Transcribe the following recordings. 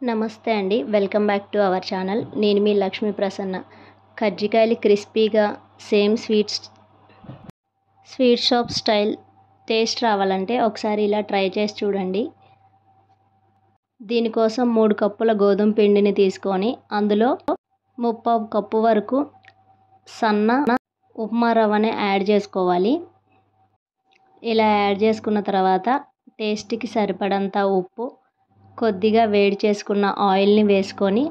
నమస్తే అండి. Welcome back to our channel. నేను మీ లక్ష్మీ ప్రసన్న. కజ్జికాయలు క్రిస్పీగా same sweet shop style taste రావాలంటే ఒకసారి ఇలా ట్రై చేసి చూడండి. దీనికోసం 3 కప్పుల గోధుమ పిండిని తీసుకొని అందులో 3/4 కప్పు వరకు సన్న ఉప్మా రవ్వని యాడ్ చేసుకోవాలి. ఇలా యాడ్ చేసుకున్న తర్వాత టేస్ట్కి సరిపడంత ఉప్పు, కొద్దిగా వేడి చేసుకున్న ఆయిల్ని వేసుకొని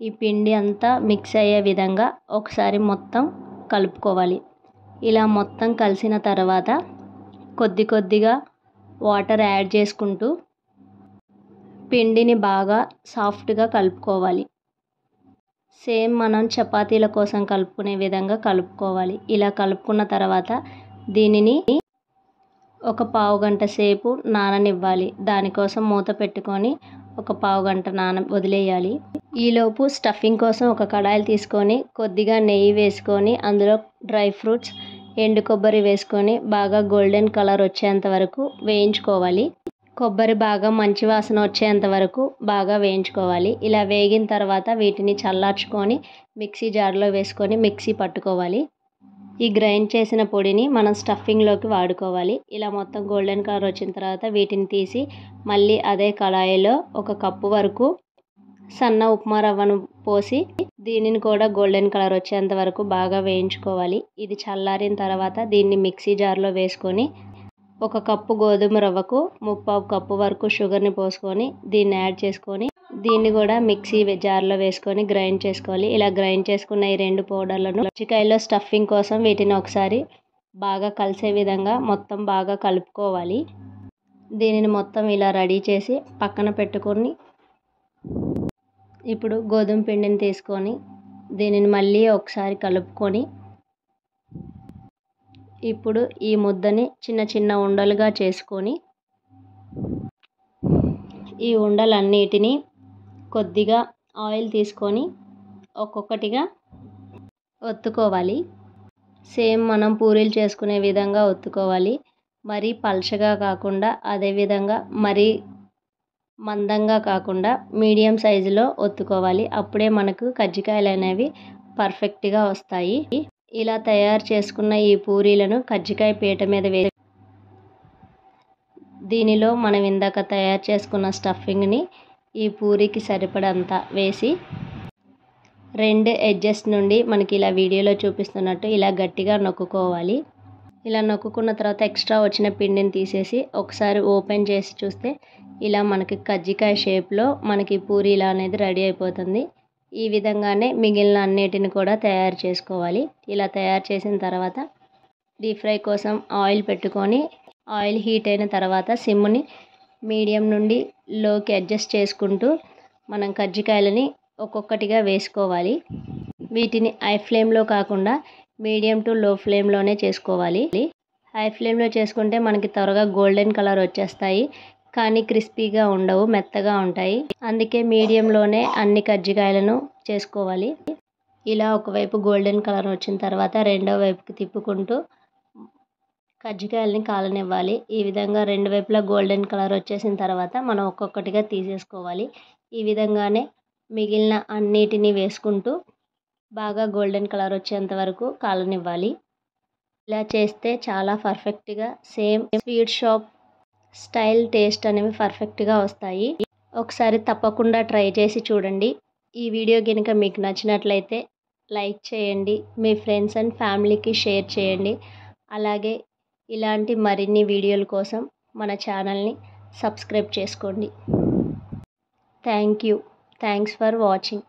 ఈ పిండి అంతా మిక్స్ అయ్యే విధంగా ఒకసారి మొత్తం కలుపుకోవాలి. ఇలా మొత్తం కలిసిన తర్వాత కొద్దిగా వాటర్ యాడ్ చేసుకుంటూ పిండిని బాగా సాఫ్ట్గా కలుపుకోవాలి. సేమ్ మనం చపాతీల కోసం కలుపుకునే విధంగా కలుపుకోవాలి. ఇలా కలుపుకున్న తర్వాత దీనిని ఒక పావు గంట సేపు నాననివ్వాలి. దానికోసం మూత పెట్టుకొని ఒక పావు గంట వదిలేయాలి. ఈలోపు స్టఫింగ్ కోసం ఒక కడాయి తీసుకొని కొద్దిగా నెయ్యి వేసుకొని అందులో డ్రై ఫ్రూట్స్, ఎండు కొబ్బరి వేసుకొని బాగా గోల్డెన్ కలర్ వచ్చేంత వరకు వేయించుకోవాలి. కొబ్బరి బాగా మంచి వాసన వచ్చేంత వరకు బాగా వేయించుకోవాలి. ఇలా వేగిన తర్వాత వీటిని చల్లార్చుకొని మిక్సీ జార్లో వేసుకొని మిక్సీ పట్టుకోవాలి. ఈ గ్రైండ్ చేసిన పొడిని మనం స్టఫింగ్లోకి వాడుకోవాలి. ఇలా మొత్తం గోల్డెన్ కలర్ వచ్చిన తర్వాత వీటిని తీసి మళ్ళీ అదే కళాయిలో 1 కప్పు వరకు సన్న ఉప్మా రవ్వను పోసి దీనిని కూడా గోల్డెన్ కలర్ వచ్చేంత వరకు బాగా వేయించుకోవాలి. ఇది చల్లారిన తర్వాత దీన్ని మిక్సీ జార్లో వేసుకొని 1 కప్పు గోధుమ రవ్వకు 3/4 కప్పు వరకు షుగర్ని పోసుకొని దీన్ని యాడ్ చేసుకొని దీన్ని కూడా మిక్సీ జార్లో వేసుకొని గ్రైండ్ చేసుకోవాలి. ఇలా గ్రైండ్ చేసుకున్న ఈ 2 పౌడర్లను కజ్జికాయలో స్టఫింగ్ కోసం వీటిని ఒకసారి బాగా కలిసే విధంగా మొత్తం బాగా కలుపుకోవాలి. దీనిని మొత్తం ఇలా రెడీ చేసి పక్కన పెట్టుకొని ఇప్పుడు గోధుమ పిండిని తీసుకొని దీనిని మళ్ళీ ఒకసారి కలుపుకొని ఇప్పుడు ఈ ముద్దని చిన్న ఉండలుగా చేసుకొని ఈ ఉండలన్నిటినీ కొద్దిగా ఆయిల్ తీసుకొని ఒక్కొక్కటిగా ఒత్తుకోవాలి. సేమ్ మనం పూరీలు చేసుకునే విధంగా ఒత్తుకోవాలి. మరీ పల్చగా కాకుండా అదేవిధంగా మరీ మందంగా కాకుండా మీడియం సైజులో ఒత్తుకోవాలి. అప్పుడే మనకు కజ్జికాయలు అనేవి పర్ఫెక్ట్గా వస్తాయి. ఇలా తయారు చేసుకున్న ఈ పూరీలను కజ్జికాయ పీట మీద వేసి దీనిలో మనం ఇందాక తయారు చేసుకున్న స్టఫింగ్ని ఈ పూరికి సరిపడంత వేసి 2 ఎడ్జెస్ నుండి మనకి ఇలా వీడియోలో చూపిస్తున్నట్టు ఇలా గట్టిగా నొక్కుకోవాలి. ఇలా నొక్కుకున్న తర్వాత ఎక్స్ట్రా వచ్చిన పిండిని తీసేసి ఒకసారి ఓపెన్ చేసి చూస్తే ఇలా మనకి కజ్జికాయ షేప్లో మనకి పూరీలా అనేది రెడీ అయిపోతుంది. ఈ విధంగానే మిగిలిన అన్నిటిని కూడా తయారు చేసుకోవాలి. ఇలా తయారు చేసిన తర్వాత డీప్ ఫ్రై కోసం ఆయిల్ పెట్టుకొని ఆయిల్ హీట్ అయిన తర్వాత సిమ్ని మీడియం నుండి లోకి అడ్జస్ట్ చేసుకుంటూ మనం కజ్జికాయలని ఒక్కొక్కటిగా వేసుకోవాలి. వీటిని హై ఫ్లేమ్లో కాకుండా మీడియం టు లో ఫ్లేమ్లోనే చేసుకోవాలి. హై ఫ్లేమ్లో చేసుకుంటే మనకి త్వరగా గోల్డెన్ కలర్ వచ్చేస్తాయి, కానీ క్రిస్పీగా ఉండవు, మెత్తగా ఉంటాయి. అందుకే మీడియంలోనే అన్ని కజ్జికాయలను చేసుకోవాలి. ఇలా ఒకవైపు గోల్డెన్ కలర్ వచ్చిన తర్వాత రెండో వైపుకి తిప్పుకుంటూ కజ్జికాయలని కాలనివ్వాలి. ఈ విధంగా 2 వైపులా గోల్డెన్ కలర్ వచ్చేసిన తర్వాత మనం ఒక్కొక్కటిగా తీసేసుకోవాలి. ఈ విధంగానే మిగిలిన అన్నిటినీ వేసుకుంటూ బాగా గోల్డెన్ కలర్ వచ్చేంత వరకు కాలనివ్వాలి. ఇలా చేస్తే చాలా పర్ఫెక్ట్గా same sweet shop style taste అనేవి పర్ఫెక్ట్గా వస్తాయి. ఒకసారి తప్పకుండా ట్రై చేసి చూడండి. ఈ వీడియో కనుక మీకు నచ్చినట్లయితే లైక్ చేయండి, మీ ఫ్రెండ్స్ అండ్ ఫ్యామిలీకి షేర్ చేయండి. అలాగే ఇలాంటి మరిన్ని వీడియోల కోసం మన ఛానల్ని సబ్స్క్రైబ్ చేసుకోండి. Thanks for watching.